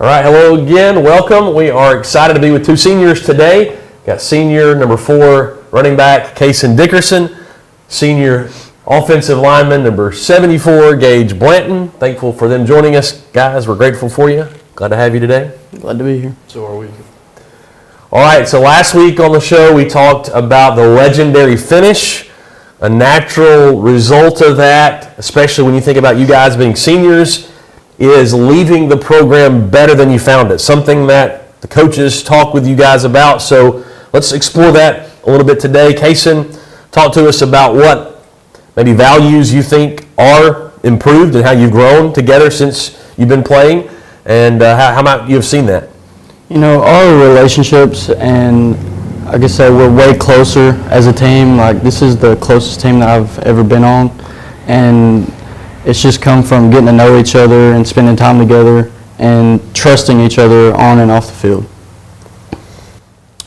All right, hello again. Welcome. We are excited to be with two seniors today. Got senior number 4 running back Kasen Dickerson, senior offensive lineman number 74 Gage Blanton. Thankful for them joining us, guys. We're grateful for you. Glad to have you today. Glad to be here. So are we. All right, so last week on the show we talked about the legendary finish, a natural result of that, especially when you think about you guys being seniors, is leaving the program better than you found it, something that the coaches talk with you guys about. So let's explore that a little bit today. Kasen, talk to us about what maybe values you think are improved and how you've grown together since you've been playing, and how might you have seen that? You know, our relationships, and I guess we're way closer as a team. Like, this is the closest team that I've ever been on, and it's just come from getting to know each other and spending time together and trusting each other on and off the field.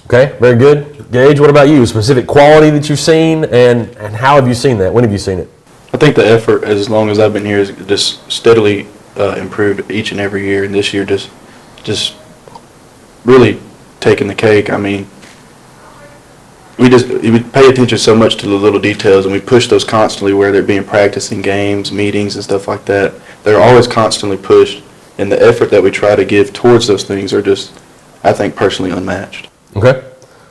Okay, very good. Gage, what about you? A specific quality that you've seen, and how have you seen that? When have you seen it? I think the effort, as long as I've been here, has just steadily improved each and every year, and this year just really taking the cake. I mean, we pay attention so much to the little details, and we push those constantly, whether it be in practicing games, meetings, and stuff like that. They're always constantly pushed, and the effort that we try to give towards those things are just, I think, personally unmatched. Okay,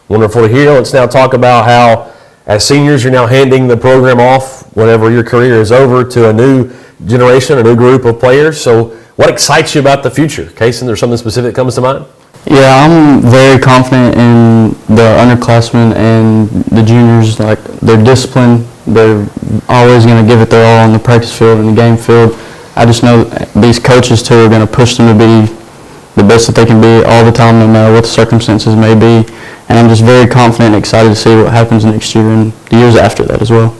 wonderful to hear. Let's now talk about how, as seniors, you're now handing the program off whenever your career is over to a new generation, a new group of players. So what excites you about the future? Kasen, there's something specific that comes to mind? Yeah, I'm very confident in the underclassmen and the juniors. Like, they're disciplined. They're always going to give it their all on the practice field and the game field. I just know these coaches, too, are going to push them to be the best that they can be all the time, no matter what the circumstances may be. And I'm just very confident and excited to see what happens next year and the years after that as well.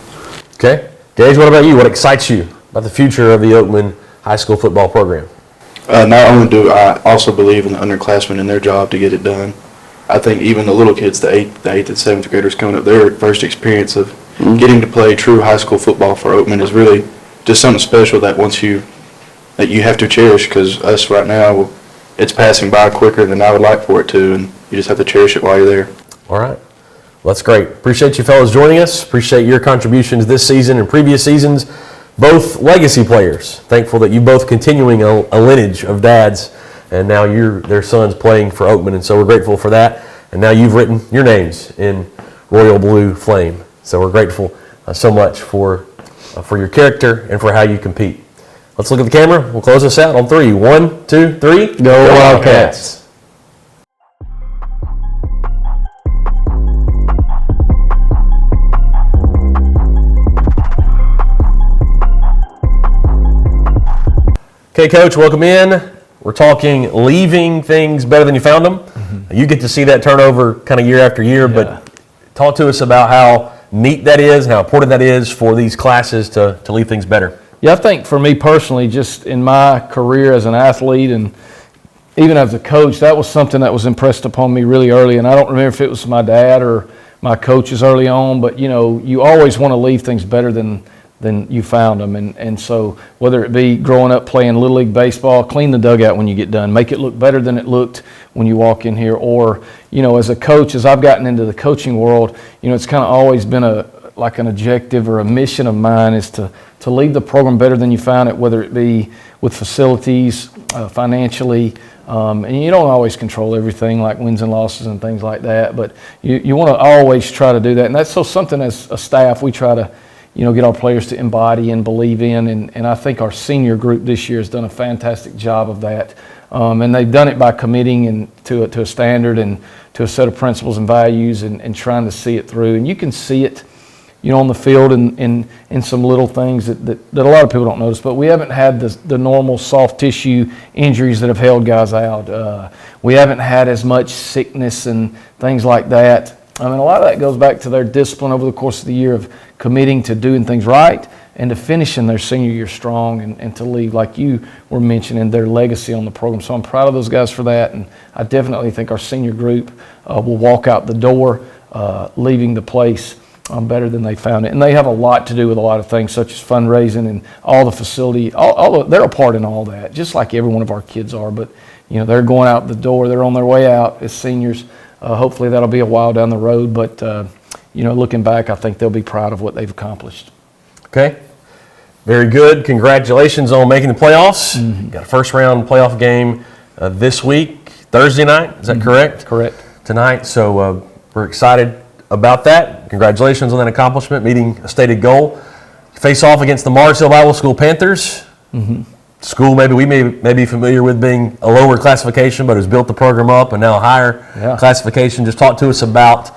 Okay. Gage, what about you? What excites you about the future of the Oakman High School football program? Not only do I also believe in the underclassmen and their job to get it done, I think even the little kids, the 8th and 7th graders coming up, their first experience of getting to play true high school football for Oakman is really just something special that that you have to cherish, because us right now, it's passing by quicker than I would like for it to, and you just have to cherish it while you're there. All right. Well, that's great. Appreciate you fellas joining us. Appreciate your contributions this season and previous seasons. Both legacy players. Thankful that you both continuing a lineage of dads, and now you're their sons playing for Oakman, and so we're grateful for that. And now you've written your names in Royal Blue Flame. So we're grateful so much for your character and for how you compete. Let's look at the camera. We'll close this out on 3. 1, 2, 3. Go Wildcats. Okay, Coach, welcome in. We're talking leaving things better than you found them. Mm-hmm. You get to see that turnover kind of year after year, but talk to us about how neat that is, how important that is for these classes to leave things better. Yeah, I think for me personally, just in my career as an athlete and even as a coach, that was something that was impressed upon me really early. And I don't remember if it was my dad or my coaches early on, but, you know, you always want to leave things better than you found them. And so whether it be growing up playing Little League baseball, clean the dugout when you get done, make it look better than it looked when you walk in here. Or, you know, as a coach, as I've gotten into the coaching world, you know, it's kind of always been like an objective or a mission of mine is to leave the program better than you found it, whether it be with facilities, financially, and you don't always control everything like wins and losses and things like that, but you want to always try to do that. And that's so something as a staff we try to, you know, get our players to embody and believe in, and I think our senior group this year has done a fantastic job of that. And they've done it by committing to a standard and to a set of principles and values and trying to see it through. And you can see it, you know, on the field in some little things that a lot of people don't notice. But we haven't had the normal soft tissue injuries that have held guys out. We haven't had as much sickness and things like that. I mean, a lot of that goes back to their discipline over the course of the year of committing to doing things right and to finishing their senior year strong and to leave, like you were mentioning, their legacy on the program. So I'm proud of those guys for that, and I definitely think our senior group will walk out the door leaving the place better than they found it. And they have a lot to do with a lot of things, such as fundraising and all the facility. They're a part in all that, just like every one of our kids are. But they're going out the door. They're on their way out as seniors. Hopefully that'll be a while down the road, but looking back, I think they'll be proud of what they've accomplished. Okay. Very good. Congratulations on making the playoffs. Got a first round playoff game this week, Thursday night. Is that correct? Correct. Tonight. So we're excited about that. Congratulations on that accomplishment, meeting a stated goal. Face off against the Mars Hill Bible School Panthers. School we may be familiar with being a lower classification, but has built the program up and now a higher classification. Just talk to us about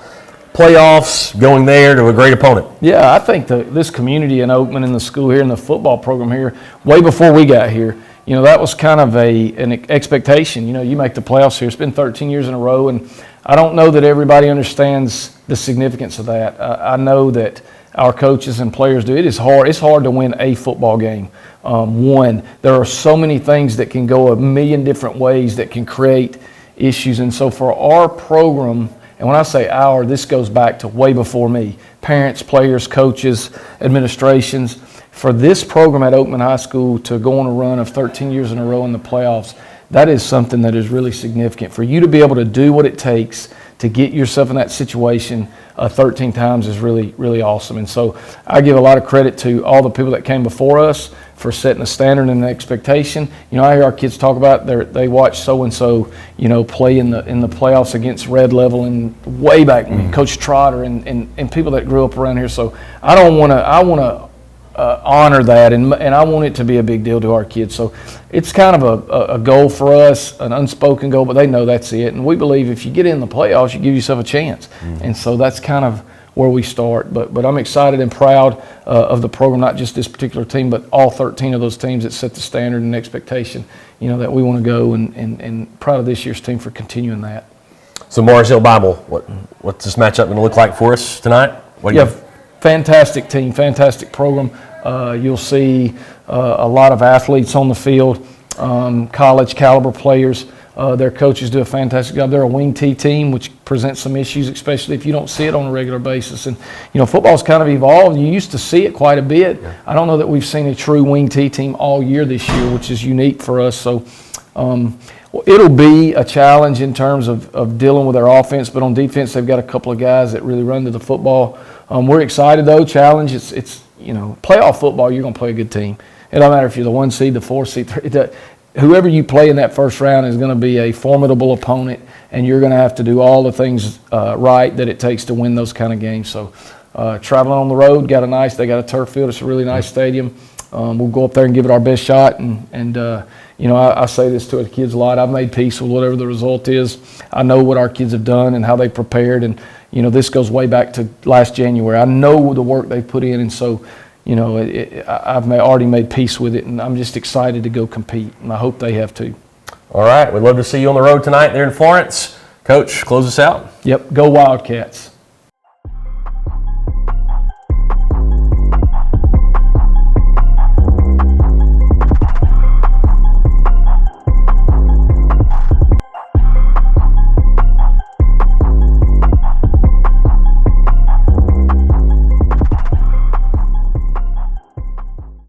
playoffs, going there to a great opponent. Yeah, I think this community in Oakman and the school here and the football program here, way before we got here, that was kind of an expectation. You make the playoffs here. It's been 13 years in a row, and I don't know that everybody understands the significance of that. I know that our coaches and players do. It is hard. It's hard to win a football game. There are so many things that can go a million different ways that can create issues. And so for our program, and when I say our, this goes back to way before me, parents, players, coaches, administrations, for this program at Oakman High School to go on a run of 13 years in a row in the playoffs, that is something that is really significant. For you to be able to do what it takes to get yourself in that situation 13 times is really, really awesome. And so I give a lot of credit to all the people that came before us for setting the standard and the expectation. I hear our kids talk about they watch so-and-so, play in the playoffs against Red Level and way back, Coach Trotter and people that grew up around here. So I want to honor that, and I want it to be a big deal to our kids. So it's kind of a goal for us, an unspoken goal, but they know that's it. And we believe if you get in the playoffs, you give yourself a chance. And so that's kind of where we start. But I'm excited and proud of the program, not just this particular team, but all 13 of those teams that set the standard and expectation, that we want to go, and proud of this year's team for continuing that. So Mars Hill Bible, what's this matchup going to look like for us tonight? Fantastic team, fantastic program. You'll see a lot of athletes on the field, college caliber players. Their coaches do a fantastic job. They're a wing T team, which presents some issues, especially if you don't see it on a regular basis. And, football's kind of evolved. You used to see it quite a bit. Yeah. I don't know that we've seen a true wing T team all year this year, which is unique for us. So it'll be a challenge in terms of dealing with their offense, but on defense, they've got a couple of guys that really run to the football. We're excited, though. Challenge, it's playoff football, you're going to play a good team. It don't matter if you're the 1 seed, the 4 seed, 3. Whoever you play in that first round is going to be a formidable opponent, and you're going to have to do all the things right that it takes to win those kind of games. So traveling on the road, they got a turf field. It's a really nice stadium. We'll go up there and give it our best shot. And I say this to the kids a lot. I've made peace with whatever the result is. I know what our kids have done and how they prepared. And, this goes way back to last January. I know the work they put in. And so, I've already made peace with it. And I'm just excited to go compete. And I hope they have too. All right. We'd love to see you on the road tonight there in Florence. Coach, close us out. Yep. Go Wildcats.